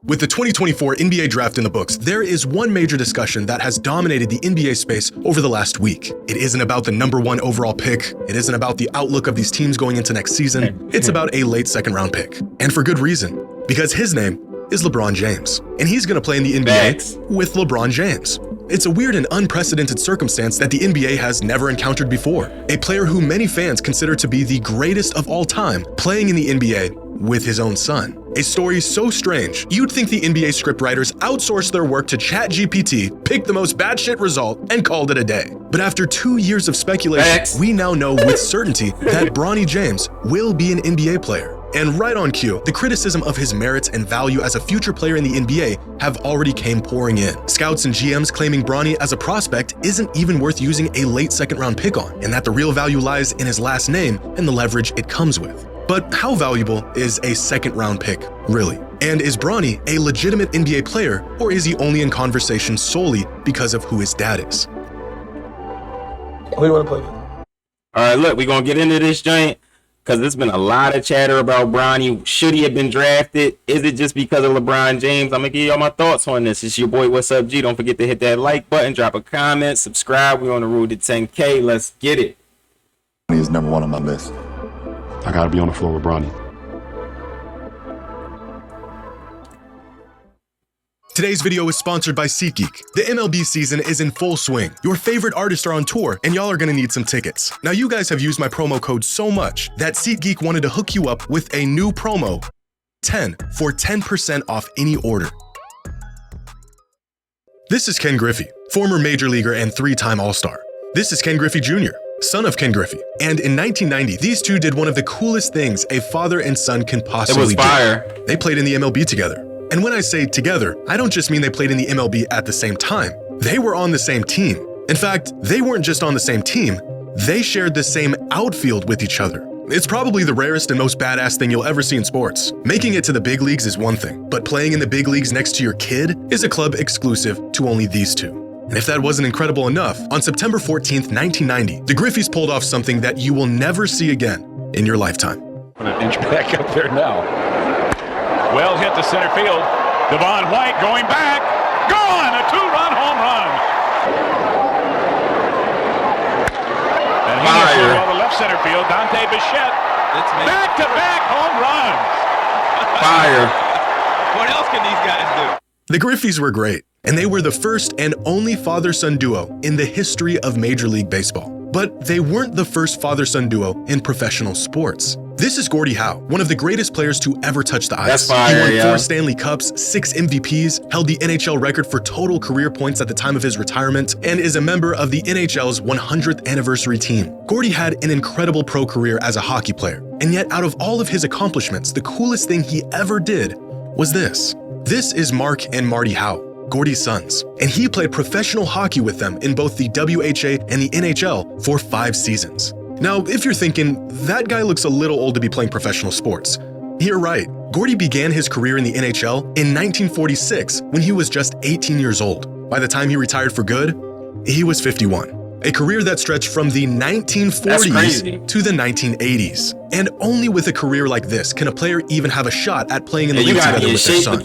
With the 2024 NBA draft in the books, there is one major discussion that has dominated the NBA space over the last week. It isn't about the number one overall pick. It isn't about the outlook of these teams going into next season. It's about a late second-round pick. And for good reason, because his name is LeBron James. And he's going to play in the NBA with LeBron James. It's a weird and unprecedented circumstance that the NBA has never encountered before. A player who many fans consider to be the greatest of all time playing in the NBA with his own son. A story so strange, you'd think the NBA scriptwriters outsourced their work to ChatGPT, picked the most batshit result, and called it a day. But after 2 years of speculation, we now know with certainty that Bronny James will be an NBA player. And right on cue, the criticism of his merits and value as a future player in the NBA have already came pouring in. Scouts and GMs claiming Bronny as a prospect isn't even worth using a late second-round pick on, and that the real value lies in his last name and the leverage it comes with. But how valuable is a second-round pick, really? And is Bronny a legitimate NBA player, or is he only in conversation solely because of who his dad is? Who do you want to play with? All right, look, we're going to get into this joint because there's been a lot of chatter about Bronny. Should he have been drafted? Is it just because of LeBron James? I'm going to give y'all my thoughts on this. It's your boy, What's Up, G. Don't forget to hit that like button, drop a comment, subscribe. We're on the road to 10K. Let's get it. He is number one on my list. I gotta be on the floor with Bronny. Today's video is sponsored by SeatGeek. The MLB season is in full swing. Your favorite artists are on tour, and y'all are gonna need some tickets. Now, you guys have used my promo code so much that SeatGeek wanted to hook you up with a new promo, 10 for 10% off any order. This is Ken Griffey, former major leaguer and 3-time All-Star. This is Ken Griffey Jr., son of Ken Griffey. And in 1990, these two did one of the coolest things a father and son can possibly do. They played in the MLB together. And when I say together, I don't just mean they played in the MLB at the same time. They were on the same team. In fact, they weren't just on the same team, they shared the same outfield with each other. It's probably the rarest and most badass thing you'll ever see in sports. Making it to the big leagues is one thing, but playing in the big leagues next to your kid is a club exclusive to only these two. And if that wasn't incredible enough, on September 14th, 1990, the Griffeys pulled off something that you will never see again in your lifetime. An inch back up there now. Well hit to center field. Devon White going back. Gone! A 2-run home run. And he hits it over left center field. Dante Bichette. Back-to-back home runs. Fire. What else can these guys do? The Griffeys were great, and they were the first and only father-son duo in the history of Major League Baseball. But they weren't the first father-son duo in professional sports. This is Gordie Howe, one of the greatest players to ever touch the ice. That's fire, he won 4 Stanley Cups, 6 MVPs, held the NHL record for total career points at the time of his retirement, and is a member of the NHL's 100th anniversary team. Gordie had an incredible pro career as a hockey player, and yet out of all of his accomplishments, the coolest thing he ever did was this. This is Mark and Marty Howe, Gordie's sons, and he played professional hockey with them in both the WHA and the NHL for 5 seasons. Now, if you're thinking, that guy looks a little old to be playing professional sports, you're right. Gordie began his career in the NHL in 1946 when he was just 18 years old. By the time he retired for good, he was 51. A career that stretched from the 1940s to the 1980s. And only with a career like this can a player even have a shot at playing in the league together with their son.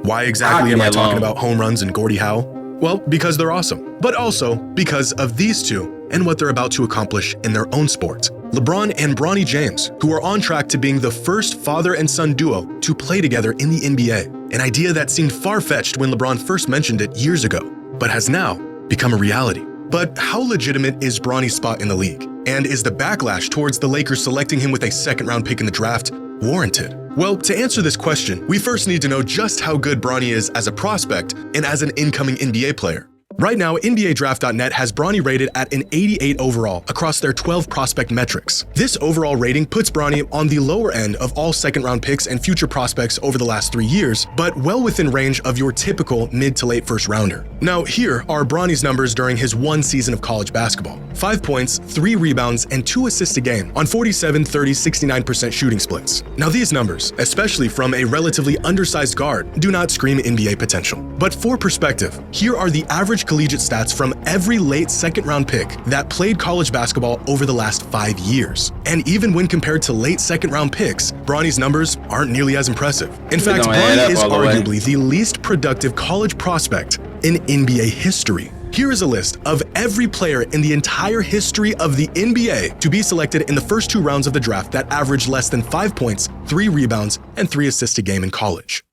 Why exactly am I talking about home runs and Gordie Howe? Well, because they're awesome, but also because of these two and what they're about to accomplish in their own sport. LeBron and Bronny James, who are on track to being the first father and son duo to play together in the NBA, an idea that seemed far-fetched when LeBron first mentioned it years ago, but has now become a reality. But how legitimate is Bronny's spot in the league? And is the backlash towards the Lakers selecting him with a second-round pick in the draft warranted? Well, to answer this question, we first need to know just how good Bronny is as a prospect and as an incoming NBA player. Right now, NBADraft.net has Bronny rated at an 88 overall across their 12 prospect metrics. This overall rating puts Bronny on the lower end of all second-round picks and future prospects over the last 3 years, but well within range of your typical mid to late first-rounder. Now, here are Bronny's numbers during his 1 season of college basketball. 5 points, 3 rebounds, and 2 assists a game on 47, 30, 69% shooting splits. Now, these numbers, especially from a relatively undersized guard, do not scream NBA potential. But for perspective, here are the average collegiate stats from every late second-round pick that played college basketball over the last 5 years. And even when compared to late second-round picks, Bronny's numbers aren't nearly as impressive. In fact, Bronny is arguably the least productive college prospect in NBA history. Here is a list of every player in the entire history of the NBA to be selected in the first 2 rounds of the draft that averaged less than 5 points, 3 rebounds, and 3 assists a game in college.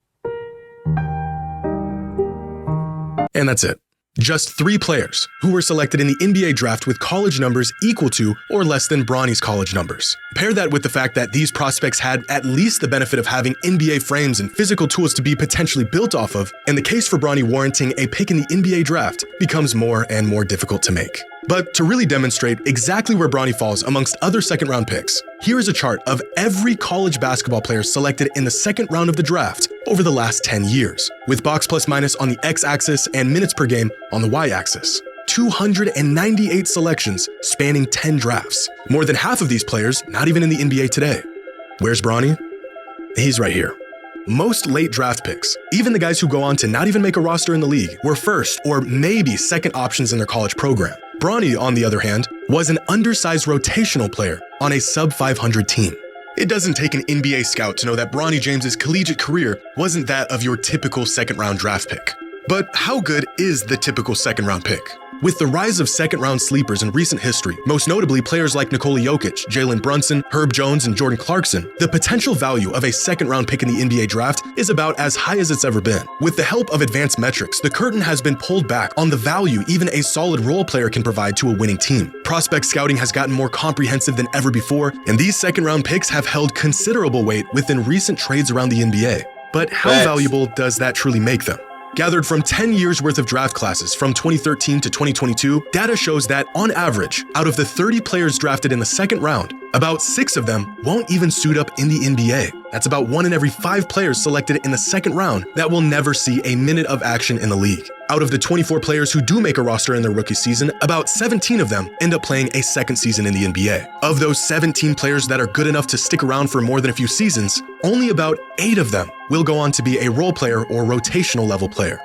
And that's it. Just 3 players who were selected in the NBA draft with college numbers equal to or less than Bronny's college numbers. Pair that with the fact that these prospects had at least the benefit of having NBA frames and physical tools to be potentially built off of, and the case for Bronny warranting a pick in the NBA draft becomes more and more difficult to make. But to really demonstrate exactly where Bronny falls amongst other second-round picks, here is a chart of every college basketball player selected in the second round of the draft over the last 10 years, with box plus minus on the x-axis and minutes per game on the y-axis. 298 selections spanning 10 drafts. More than half of these players not even in the NBA today. Where's Bronny? He's right here. Most late draft picks, even the guys who go on to not even make a roster in the league, were first or maybe second options in their college program. Bronny, on the other hand, was an undersized rotational player on a sub-500 team. It doesn't take an NBA scout to know that Bronny James's collegiate career wasn't that of your typical second-round draft pick. But how good is the typical second-round pick? With the rise of second-round sleepers in recent history, most notably players like Nikola Jokic, Jalen Brunson, Herb Jones, and Jordan Clarkson, the potential value of a second-round pick in the NBA draft is about as high as it's ever been. With the help of advanced metrics, the curtain has been pulled back on the value even a solid role player can provide to a winning team. Prospect scouting has gotten more comprehensive than ever before, and these second-round picks have held considerable weight within recent trades around the NBA. But how valuable does that truly make them? Gathered from 10 years worth of draft classes from 2013 to 2022, data shows that, on average, out of the 30 players drafted in the second round, about 6 of them won't even suit up in the NBA. That's about 1 in every 5 players selected in the second round that will never see a minute of action in the league. Out of the 24 players who do make a roster in their rookie season, about 17 of them end up playing a second season in the NBA. Of those 17 players that are good enough to stick around for more than a few seasons, only about 8 of them will go on to be a role player or rotational level player.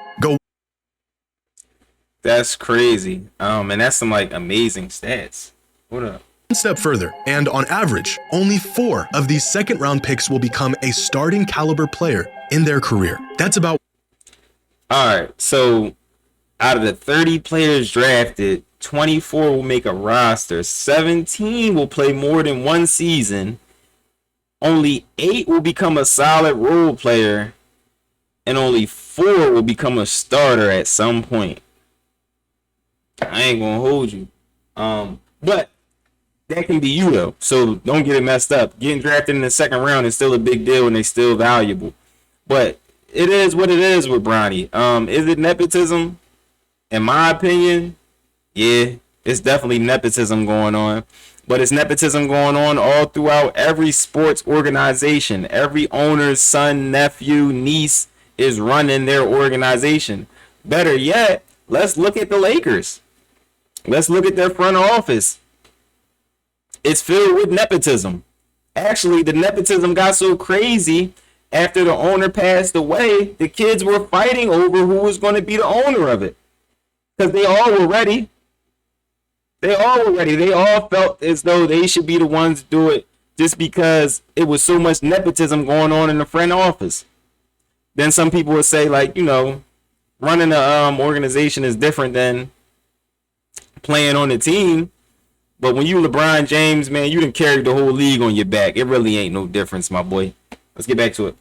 That's crazy. And that's some amazing stats. What up? One step further, and on average, only 4 of these second round picks will become a starting caliber player in their career. That's about. All right, so out of the 30 players drafted, 24 will make a roster, 17 will play more than 1 season, only 8 will become a solid role player, and only 4 will become a starter at some point. I ain't gonna hold you. But that can be you though, so don't get it messed up. Getting drafted in the second round is still a big deal and they're still valuable. But it is what it is with Bronny. Is it nepotism? In my opinion, yeah, it's definitely nepotism going on. But it's nepotism going on all throughout every sports organization. Every owner's son, nephew, niece is running their organization. Better yet, let's look at the Lakers. Let's look at their front office. It's filled with nepotism. Actually, the nepotism got so crazy after the owner passed away, the kids were fighting over who was going to be the owner of it. Because they all were ready. They all felt as though they should be the ones to do it just because it was so much nepotism going on in the front office. Then some people would say, running an organization is different than playing on the team. But when you LeBron James, man, you done carried the whole league on your back. It really ain't no difference, my boy. Let's get back to it.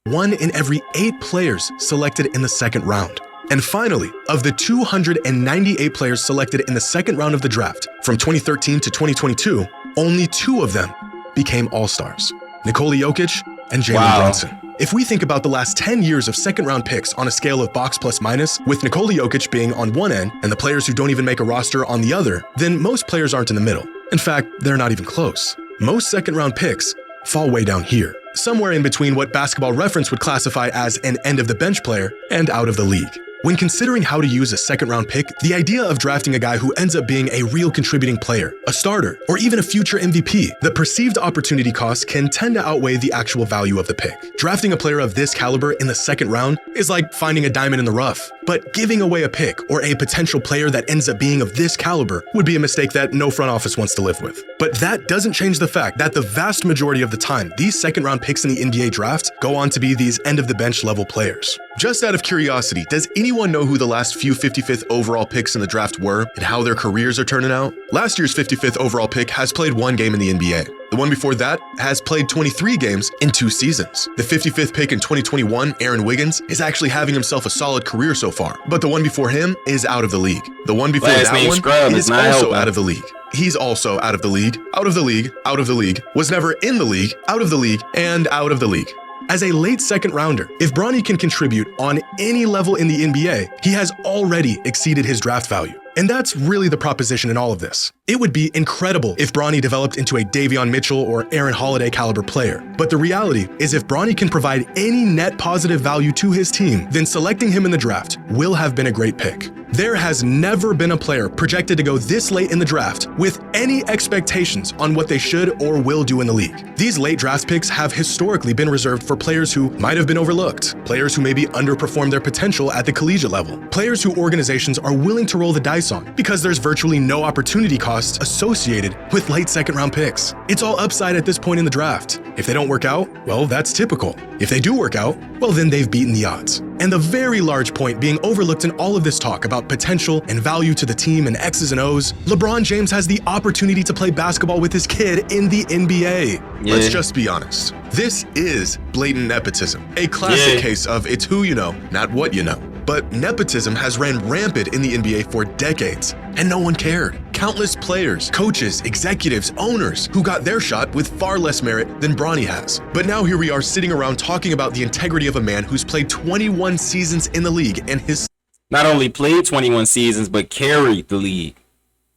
1 in every 8 players selected in the second round. And finally, of the 298 players selected in the second round of the draft from 2013 to 2022, only 2 of them became All-Stars. Nikola Jokic and Jalen Brunson. If we think about the last 10 years of second-round picks on a scale of box plus minus, with Nikola Jokic being on one end and the players who don't even make a roster on the other, then most players aren't in the middle. In fact, they're not even close. Most second-round picks fall way down here, somewhere in between what Basketball Reference would classify as an end-of-the-bench player and out of the league. When considering how to use a second-round pick, the idea of drafting a guy who ends up being a real contributing player, a starter, or even a future MVP, the perceived opportunity cost can tend to outweigh the actual value of the pick. Drafting a player of this caliber in the second round is like finding a diamond in the rough, but giving away a pick or a potential player that ends up being of this caliber would be a mistake that no front office wants to live with. But that doesn't change the fact that the vast majority of the time, these second-round picks in the NBA draft go on to be these end-of-the-bench level players. Just out of curiosity, does anyone know who the last few 55th overall picks in the draft were and how their careers are turning out? Last year's 55th overall pick has played 1 game in the NBA. The one before that has played 23 games in 2 seasons. The 55th pick in 2021, Aaron Wiggins, is actually having himself a solid career so far, but the one before him is out of the league. The one before that one is also out of the league. He's also out of the league, out of the league, out of the league, was never in the league, out of the league, and out of the league. As a late second rounder, if Bronny can contribute on any level in the NBA, he has already exceeded his draft value. And that's really the proposition in all of this. It would be incredible if Bronny developed into a Davion Mitchell or Aaron Holiday caliber player. But the reality is if Bronny can provide any net positive value to his team, then selecting him in the draft will have been a great pick. There has never been a player projected to go this late in the draft with any expectations on what they should or will do in the league. These late draft picks have historically been reserved for players who might have been overlooked, players who maybe underperformed their potential at the collegiate level, players who organizations are willing to roll the dice on because there's virtually no opportunity costs associated with late second round picks. It's all upside at this point in the draft. If they don't work out, well, that's typical. If they do work out, well, then they've beaten the odds. And the very large point being overlooked in all of this talk about potential and value to the team and X's and O's, LeBron James has the opportunity to play basketball with his kid in the NBA. Yeah. Let's just be honest. This is blatant nepotism, a classic case of it's who you know, not what you know. But nepotism has ran rampant in the NBA for decades, and no one cared. Countless players, coaches, executives, owners who got their shot with far less merit than Bronny has. But now here we are sitting around talking about the integrity of a man who's played 21 seasons in the league and his not only played 21 seasons, but carried the league.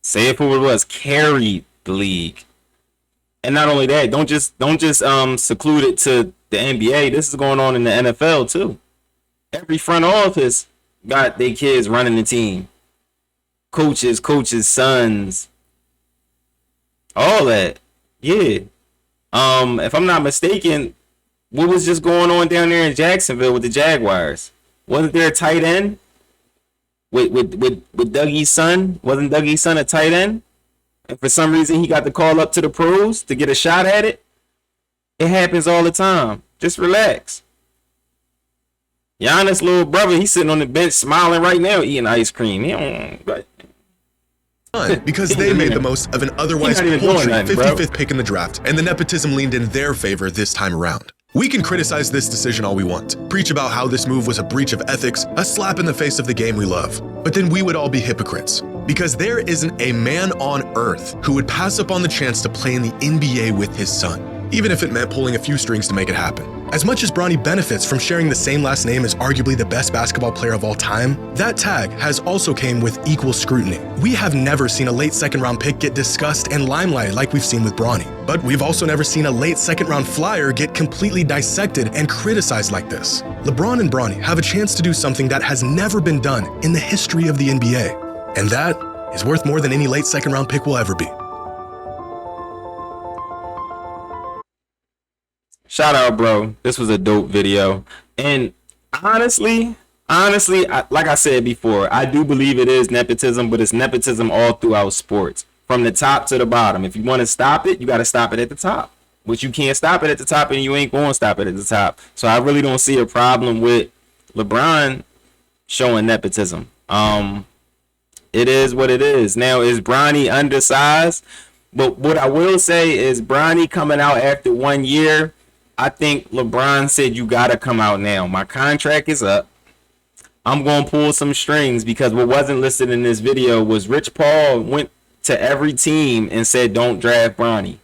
Say it for what it was, carried the league. And not only that, don't just seclude it to the NBA. This is going on in the NFL too. Every front office got their kids running the team. Coaches, sons, all that. Yeah. If I'm not mistaken, what was just going on down there in Jacksonville with the Jaguars? Wasn't there a tight end with Dougie's son? Wasn't Dougie's son a tight end? And for some reason he got the call up to the pros to get a shot at it. It happens all the time. Just relax. Giannis' little brother, he's sitting on the bench smiling right now, eating ice cream. because they made the most of an otherwise paltry 55th pick in the draft, and the nepotism leaned in their favor this time around. We can criticize this decision all we want, preach about how this move was a breach of ethics, a slap in the face of the game we love, but then we would all be hypocrites. Because there isn't a man on earth who would pass up on the chance to play in the NBA with his son, even if it meant pulling a few strings to make it happen. As much as Bronny benefits from sharing the same last name as arguably the best basketball player of all time, that tag has also came with equal scrutiny. We have never seen a late second round pick get discussed and limelighted like we've seen with Bronny. But we've also never seen a late second round flyer get completely dissected and criticized like this. LeBron and Bronny have a chance to do something that has never been done in the history of the NBA. And that is worth more than any late second round pick will ever be. Shout out, bro. This was a dope video. And honestly, like I said before, I do believe it is nepotism, but it's nepotism all throughout sports, from the top to the bottom. If you want to stop it, you got to stop it at the top. But you can't stop it at the top, and you ain't going to stop it at the top. So I really don't see a problem with LeBron showing nepotism. It is what it is. Now, is Bronny undersized? But what I will say is Bronny coming out after 1 year, I think LeBron said, you got to come out now. My contract is up. I'm going to pull some strings, because what wasn't listed in this video was Rich Paul went to every team and said, don't draft Bronny.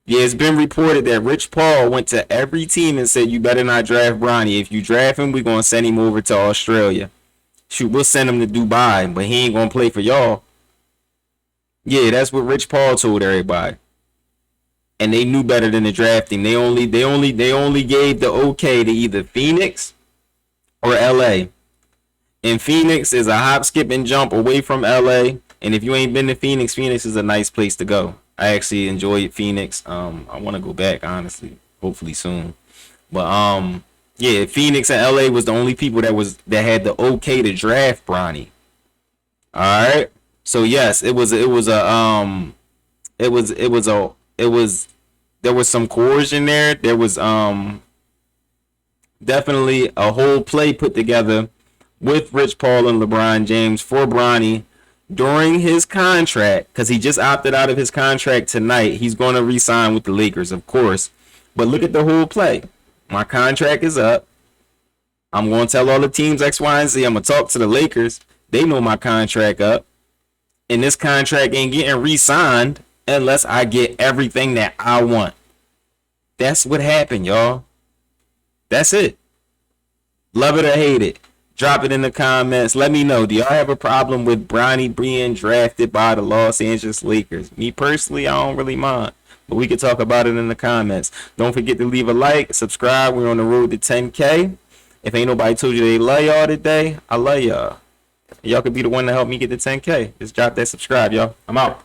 Yeah, it's been reported that Rich Paul went to every team and said, you better not draft Bronny. If you draft him, we're going to send him over to Australia. Shoot, we'll send him to Dubai, but he ain't going to play for y'all. Yeah, that's what Rich Paul told everybody. And they knew better than the drafting. They only gave the okay to either Phoenix or LA. And Phoenix is a hop, skip, and jump away from LA. And if you ain't been to Phoenix, Phoenix is a nice place to go. I actually enjoyed Phoenix. I want to go back, honestly, hopefully soon. But yeah, Phoenix and LA was the only people that had the okay to draft Bronny. All right. So yes, there was some coercion there. There was definitely a whole play put together with Rich Paul and LeBron James for Bronny during his contract, because he just opted out of his contract tonight. He's going to re-sign with the Lakers, of course. But look at the whole play. My contract is up. I'm going to tell all the teams X, Y, and Z. I'm going to talk to the Lakers. They know my contract up. And this contract ain't getting re-signed unless I get everything that I want. That's what happened, y'all. That's it. Love it or hate it. Drop it in the comments. Let me know. Do y'all have a problem with Bronny being drafted by the Los Angeles Lakers? Me personally, I don't really mind. But we can talk about it in the comments. Don't forget to leave a like, subscribe. We're on the road to 10K. If ain't nobody told you they love y'all today, I love y'all. Y'all could be the one to help me get to 10K. Just drop that subscribe, y'all. I'm out.